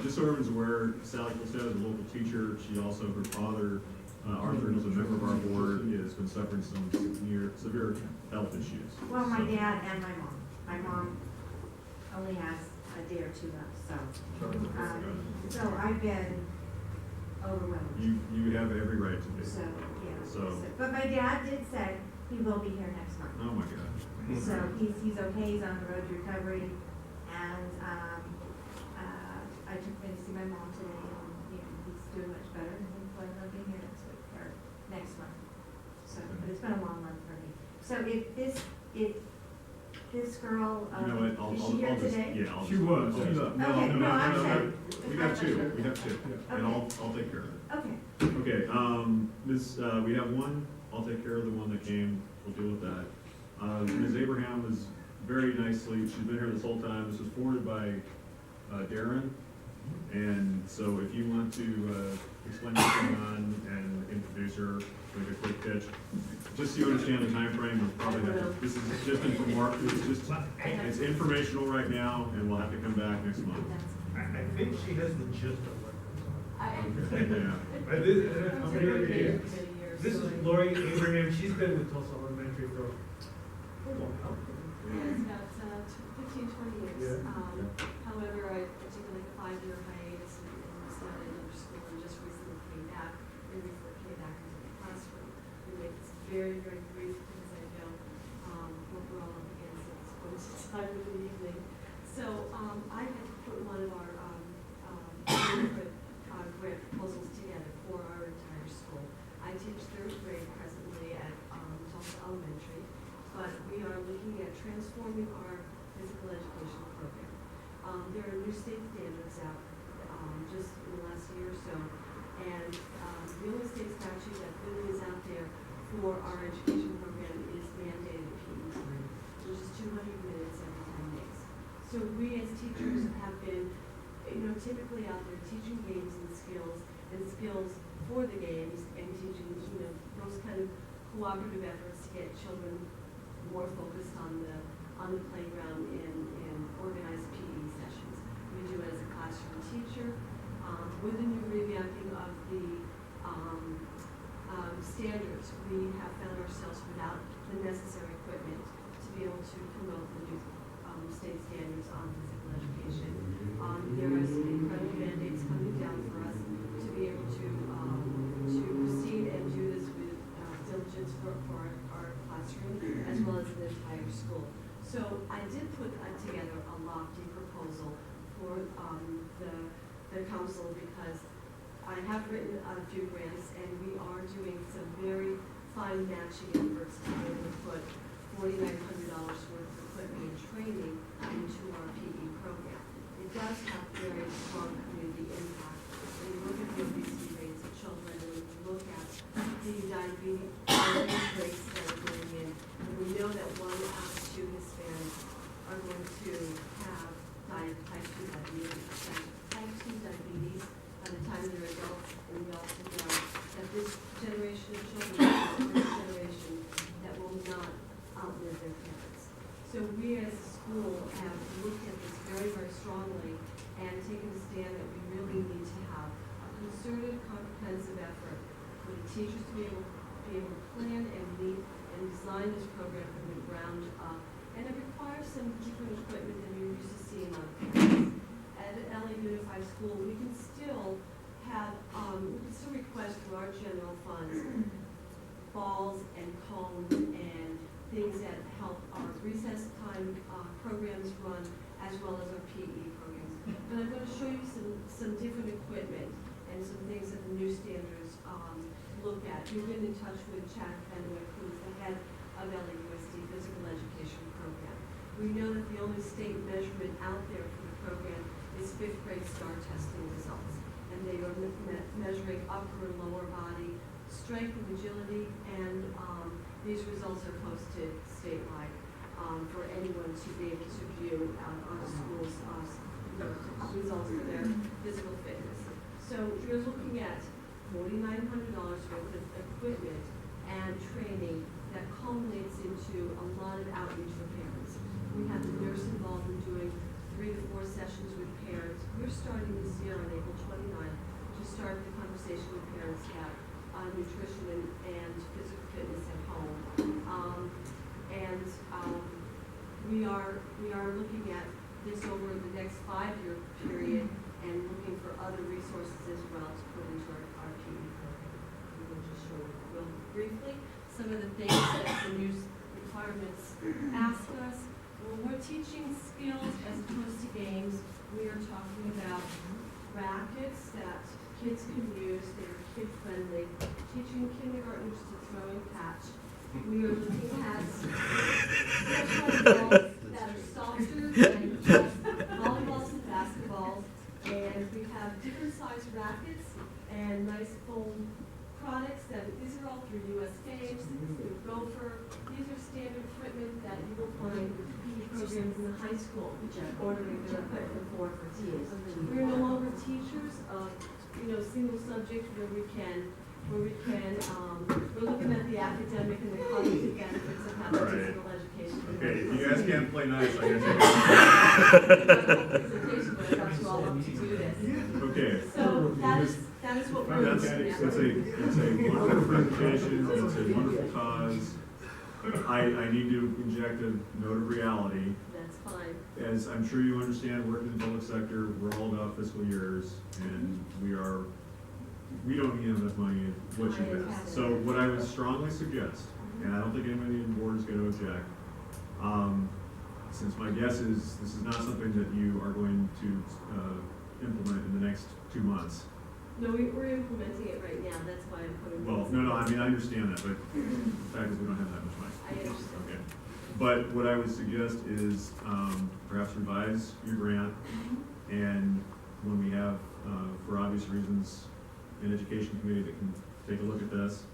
Just so everyone's aware, Sally Colstead is a local teacher. She also, her father, Arthur, is a member of our board, has been suffering some severe health issues. well, my So- dad and my mom. My mom only has a day or two left, so I've been overwhelmed. You have every right to be. So, yeah. So- But my dad did say he will be here next month. Oh, my God. So he's okay, he's on the road to recovery, and, I took him to see my mom today, and, he's doing much better, and he's planning on being here next week, or next month. So, but it's been a long month for me. So if this girl, You know what, is she here I'll just, today? yeah, I'll just. She was. I'll She's just- up. No, Okay, no, no, I'm no, saying- we have two, and I'll take care of it. Okay. Okay, we have one, I'll take care of the one that came, we'll deal with that. Ms. Abraham was very nicely, she's been here this whole time, this was forwarded by, Darren. And so if you want to, explain what's going on and introduce her, make a quick pitch, just so you understand the timeframe, we'll probably have to, this is just it's informational right now, and we'll have to come back next month. I think she has the gist of what goes on. Yeah. But I'm very curious. This is Lori Abraham, she's been with Tulsa Elementary for a while. Yeah, it's about 15, 20 years. Yeah. However, I took like a 5-year hiatus and started another school and just recently came back, and before I came back into the classroom. We make this very, very brief because I know what we're all up against at this point in time of the evening. So I had put one of our grant proposals together for our entire school. I teach 3rd grade presently at Tulsa Elementary, but we are looking at transforming our physical education program. There are new state standards out just in the last year or so, and the only state statute that really is out there for our education program is mandated PE, which is 200 minutes every 10 days. So we as teachers have been, typically out there teaching games and skills for the games and teaching, those kind of cooperative efforts to get children more focused on the playground and organized PE sessions. We do it as a classroom teacher. With the new revamping of the standards, we have found ourselves without the necessary equipment to be able to promote the new state standards on physical education. There is incredible mandates coming down for us to be able to proceed and do this with diligence for our classroom as well as the entire school. So I did put together a lofty proposal for the council because I have written a few grants and we are doing some very fine matching efforts to be able to put $4,900 worth of equipment and training into our PE program. It does have very strong community impact. When you look at the obesity rates of children, and when you look at the diabetes rates that are going in, and we know that 1 out of 2 Hispanics are going to have type 2 diabetes. Type 2 diabetes by the time they're adults, and we also know that this generation of children is the first generation that will not outlive their parents. So we as a school have looked at this very, very strongly and taken a stand that we really need to have a concerted, comprehensive effort for the teachers to be able to plan and lead and design this program from the ground up. And it requires some different equipment than you're used to seeing on campus. At LA Unified School, we can still have, we can still request through our general funds balls and cones and things that help our recess time programs run as well as our PE programs. But I'm going to show you some different equipment and some things that the new standards look at. We've been in touch with Chad Fenwick, who's the head of LAUSD Physical Education Program. We know that the only state measurement out there for the program is 5th grade STAR testing results. And and they are looking at measuring upper and lower body strength and agility, and these results are posted statewide for anyone to be able to view our schools' results for their physical fitness. So you're looking at $4,900 worth of equipment and training that culminates into a lot of outreach for parents. We have the nurse involved in doing 3 to 4 sessions with parents. We're starting this year on April 29th to start the conversation with parents about nutrition and physical fitness at home. We are looking at this over the next 5-year period and looking for other resources as well to put into our PE program. We will just show you real briefly some of the things that the new requirements ask us. When we're teaching skills as opposed to games, we are talking about rackets that kids can use. They're kid-friendly. Teaching kindergartners to throw and catch. We are looking at specialized balls that are softer than just volleyballs and basketballs. And we have different size rackets and nice foam products that, these are all through US Games, through Gopher. These are standard equipment that you will find PE programs in the high school ordering their equipment for teams. We're no longer teachers of, single subject where we can, we're looking at the academic and the cognitive benefits of having physical education. Okay, if you guys can't play nice, I guess Presentation, but I got you all up to do this. Okay. So that is what we're looking at. It's a wonderful presentation, it's a wonderful cause. I need to inject a note of reality. That's fine. As I'm sure you understand, working in the public sector, we're all about fiscal years, and we don't have enough money in what you have. So what I would strongly suggest, and I don't think anybody in the board is going to object, since my guess is this is not something that you are going to implement in the next 2 months. No, we're implementing it right now, that's why I'm putting. Well, no, I mean, I understand that, but the fact is we don't have that much money. I understand. Okay. But what I would suggest is perhaps revise your grant, and when we have, for obvious reasons, an education committee that can take a look at this,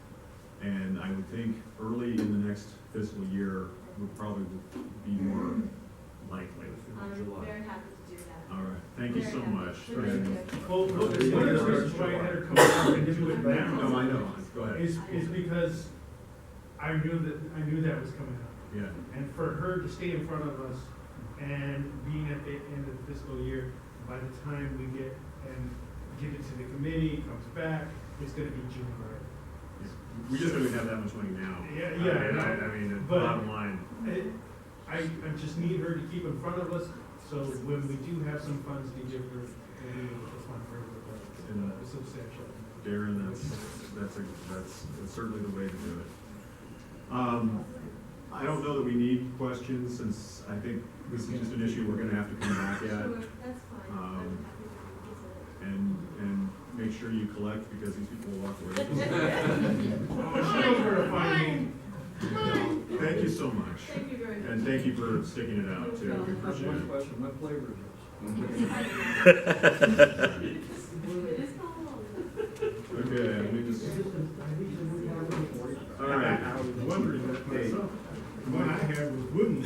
and I would think early in the next fiscal year would probably be more likely. I'm very happy to do that. All right, thank you so much. Well, one of the reasons why I had her come up and do it now. No, I know, go ahead. Is because I knew that was coming up. Yeah. And for her to stay in front of us and being at the end of the fiscal year, by the time we get it to the committee, comes back, it's gonna be June, right? We just don't even have that much money now. Yeah, I mean, the but bottom line. I just need her to keep in front of us, so when we do have some funds to give her, we'll be able to fund her with a substantial. Darren, that's certainly the way to do it. I don't know that we need questions, since I think this is just an issue we're gonna have to come back at. Sure, that's fine. I'm happy to visit it. And make sure you collect, because these people will walk away. She knows where to find me. Thank you so much. Thank you very much. And thank you for sticking it out, too. We That's appreciate one it. question, what flavor is this? It is called. Okay, let me just. All right. I was wondering that myself. The one I had was wooden.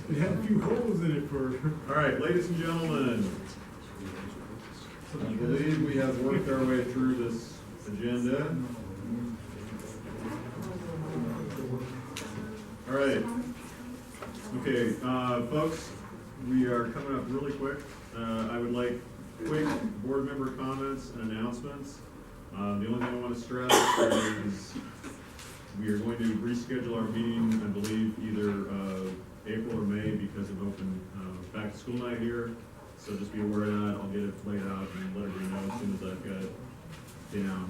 It had a few holes in it for. All right, ladies and gentlemen, I believe we have worked our way through this agenda. All right. Okay, folks, we are coming up really quick. I would like quick board member comments and announcements. The only thing I want to stress is we are going to reschedule our meeting, I believe, either April or May because of open back to school night here. So just be aware of that. I'll get it laid out and let everybody know as soon as I've got it down.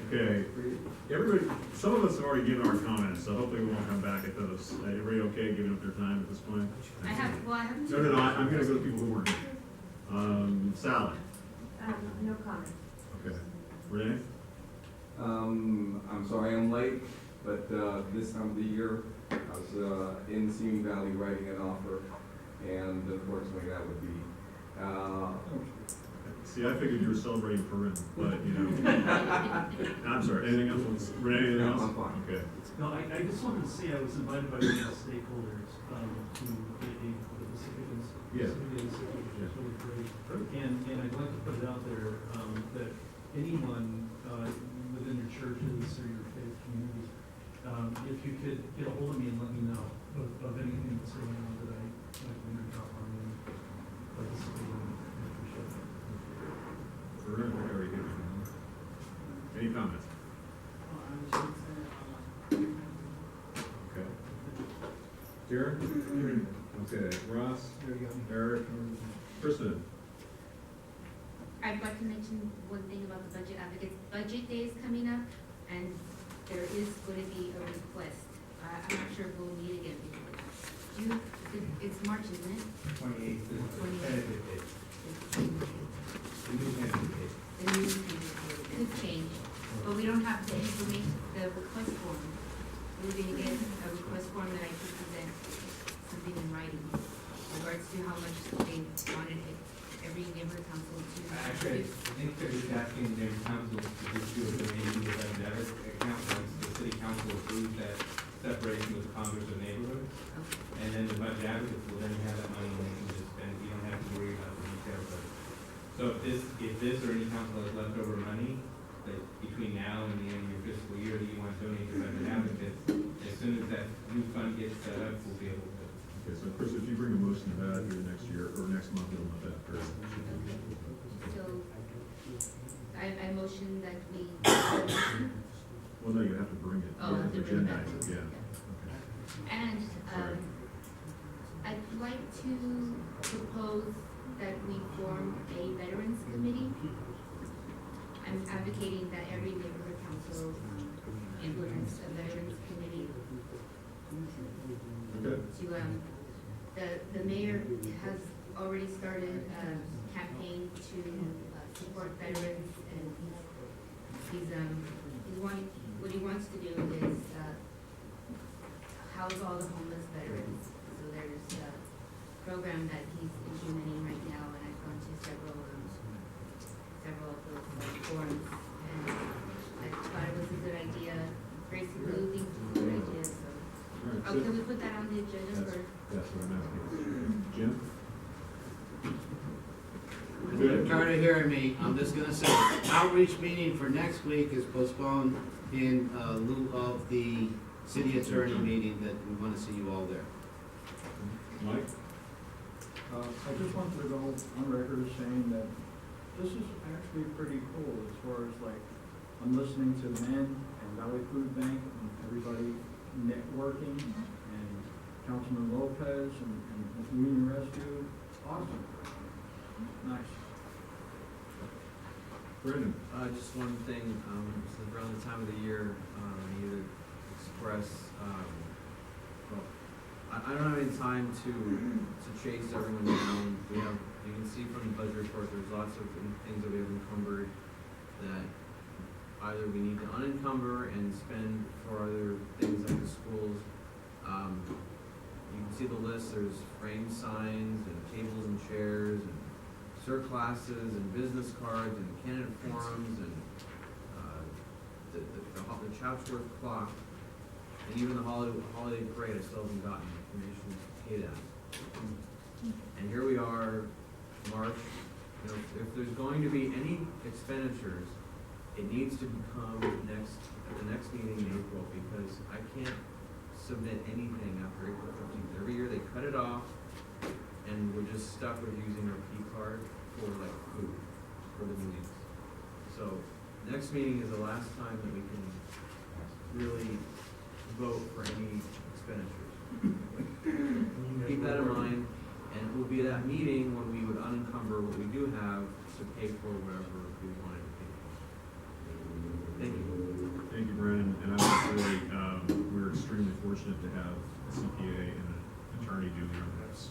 Okay, everybody, some of us have already given our comments, so hopefully we won't come back at those. Everybody okay giving up their time at this point? I have No, I'm gonna go to people who weren't here. Sally? No comment. Okay. Renee? I'm sorry I'm late, but this time of the year, I was in Simi Valley writing an offer, and unfortunately that would be See, I figured you were celebrating Purim, but, you know. I'm sorry, anything else? Renee, anything else? No, I'm fine. Okay. No, I just wanted to say I was invited by many stakeholders, to the Pacific Yeah. Institute, which is really great. And I'd like to put it out there, that anyone, within your churches or your faith communities, if you could get a hold of me and let me know of anything that's going on that I might be able to drop on and participate in, I appreciate that. Vern, I already gave you. Any comments? Okay. Jared? Okay, Ross? Eric? Kristen? I'd like to mention one thing about the budget advocates. Budget day is coming up, and there is going to be a request. I'm not sure if we'll meet again before that. It's March, isn't it? 28th is the 28th. tentative date. The new tentative date. The new it could change, but we don't have the information, the request form. We're going to get a request form that I could present something in writing in regards to how much they wanted every neighborhood council to. Actually, I think they're just asking their council to just do a donation to that debit account once the city council approves that separation with the Congress of neighborhoods. Okay. And then the budget advocates will then have that money and they can just spend it. You don't have to worry about the details of it. So if this or any council has leftover money, that between now and the end of your fiscal year that you want to donate to budget advocates, as soon as that new fund gets set up, we'll be able to. Okay, so Chris, if you bring a motion to that here next year, or next month, you'll know that first. So, I motion that we. Well, no, you have to bring it. Oh, You I have to bring it back. agendize it, yeah. And, Sorry. I'd like to propose that we form a veterans committee. I'm advocating that every neighborhood council implements a veterans committee. Okay. The mayor has already started a campaign to support veterans, and what he wants to do is house all the homeless veterans. So there's a program that he's implementing right now, and I've gone to several of those forums, and I thought it was a good idea. Gracie Lou thinks it's a good idea, so. All right, Oh, so can we put that on the agenda for? that's what I'm asking. Jim? You're tired of hearing me, I'm just gonna say, outreach meeting for next week is postponed in lieu of the city attorney meeting that we wanna see you all there. Mike? I just wanted to go on record as saying that this is actually pretty cool as far as like, I'm listening to Men and Valley Food Bank and everybody networking and Councilman Lopez and Union Rescue. Awesome. Nice. Brendan? Just one thing, since around the time of the year, I need to express, well, I don't have any time to chase everyone down. We have, you can see from the budget report, there's lots of things that we have encumbered that either we need to unencumber and spend for other things like the schools. You can see the list, there's frame signs and tables and chairs and cert classes and business cards and candidate forums and the Chatsworth clock and even the holiday parade. I still haven't gotten information to pay that. And here we are, March. You know, if there's going to be any expenditures, it needs to come at the next meeting in April, because I can't submit anything after April 15th. Every year they cut it off, and we're just stuck with using our P card for like food for the meetings. So next meeting is the last time that we can really vote for any expenditures. Keep that in mind, and it will be that meeting when we would unencumber what we do have to pay for whatever we wanted to pay for. Thank you. Thank you, Brendan. And I would say, we're extremely fortunate to have a CPA and an attorney doing this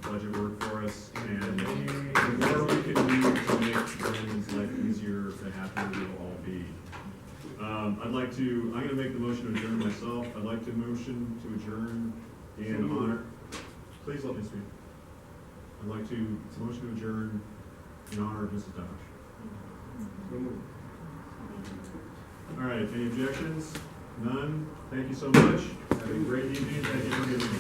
budget work for us. And the more we can do to make Brendan's life easier, the happier we'll all be. I'm gonna make the motion to adjourn myself. I'd like to motion to adjourn in honor. Please let me speak. I'd like to motion to adjourn in honor of Mrs. Dodge. So moved. All right, any objections? None? Thank you so much. Have a great evening. Thank you for giving me.